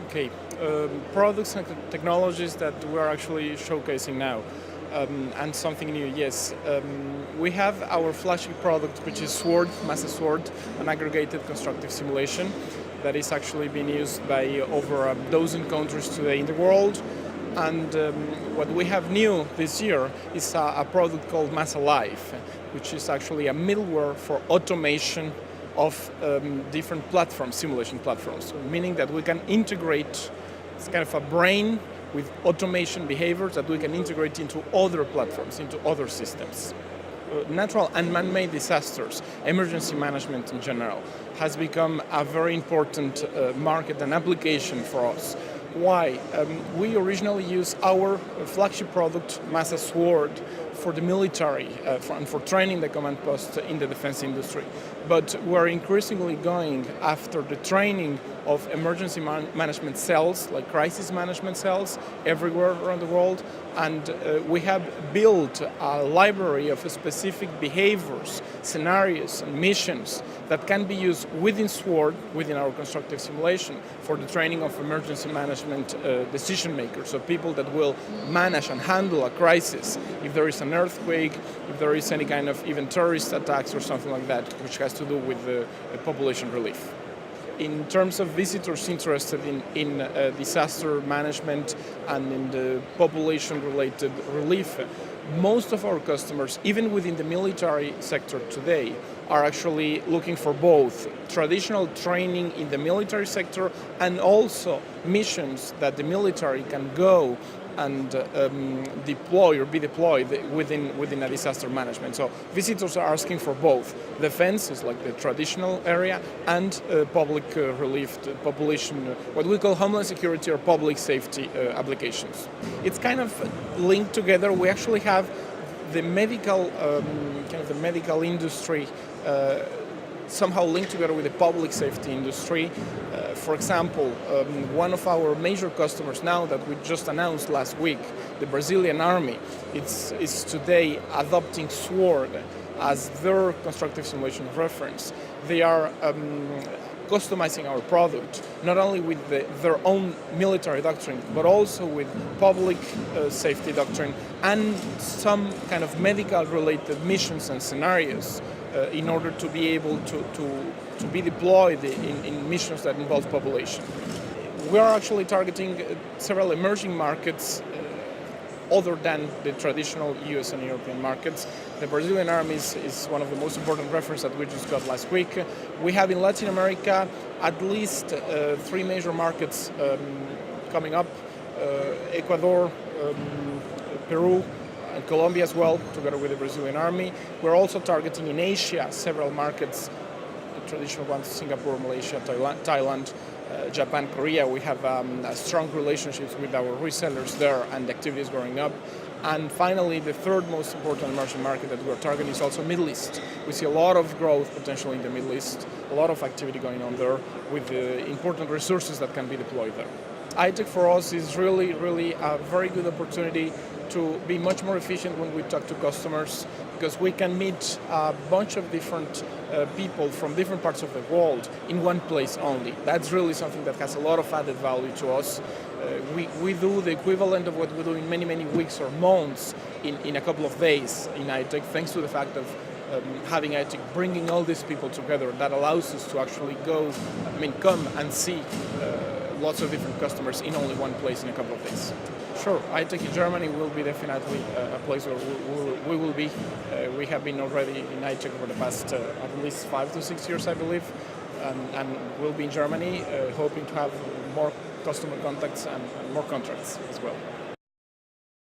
Okay, products and technologies that we're actually showcasing now, and something new. Yes, we have our flagship product, which is Sword, MASA Sword, an aggregated constructive simulation that is actually being used by over a dozen countries today in the world. And what we have new this year is a product called MASA Live, which is actually a middleware for automation of different platforms, simulation platforms, meaning that we can integrate, it's kind of a brain with automation behaviors that we can integrate into other platforms, into other systems. Natural and man-made disasters, emergency management in general, has become a very important market and application for us. Why? We originally used our flagship product, MASA Sword, for the military and for training the command post in the defense industry. But we're increasingly going after the training of emergency management cells, like crisis management cells, everywhere around the world. And we have built a library of specific behaviors, scenarios, and missions that can be used within SWORD, within our constructive simulation, for the training of emergency management decision makers, so people that will manage and handle a crisis if there is an earthquake, if there is any kind of even terrorist attacks or something like that, which has to do with the population relief. In terms of visitors interested in disaster management and in the population-related relief, most of our customers, even within the military sector today, are actually looking for both traditional training in the military sector and also missions that the military can go and deploy or be deployed within a disaster management. So visitors are asking for both. Defense is like the traditional area, and public relief, population, what we call homeland security or public safety applications. It's kind of linked together. We actually have the medical, the medical industry somehow linked together with the public safety industry. For example, one of our major customers now that we just announced last week, the Brazilian Army, is today adopting SWORD as their constructive simulation reference. They are customizing our product, not only with their own military doctrine, but also with public safety doctrine and some kind of medical-related missions and scenarios in order to be able to be deployed in missions that involve population. We are actually targeting several emerging markets other than the traditional US and European markets. The Brazilian Army is one of the most important references that we just got last week. We have in Latin America at least 3 major markets coming up, Ecuador, Peru, and Colombia as well, together with the Brazilian Army. We're also targeting in Asia several markets, the traditional ones, Singapore, Malaysia, Thailand, Japan, Korea. We have strong relationships with our resellers there and activities growing up. And finally, the third most important emerging market that we're targeting is also Middle East. We see a lot of growth potential in the Middle East, a lot of activity going on there with important resources that can be deployed there. ITEC for us is really a very good opportunity to be much more efficient when we talk to customers, because we can meet a bunch of different people from different parts of the world in one place only. That's really something that has a lot of added value to us. We do the equivalent of what we do in many weeks or months in a couple of days in ITEC, thanks to the fact of having ITEC bringing all these people together. That allows us to actually come and see lots of different customers in only one place in a couple of days. Sure, ITEC in Germany will be definitely a place where we will be. We have been already in ITEC for the past at least 5 to 6 years, I believe, and we'll be in Germany, hoping to have more customer contacts and more contracts as well.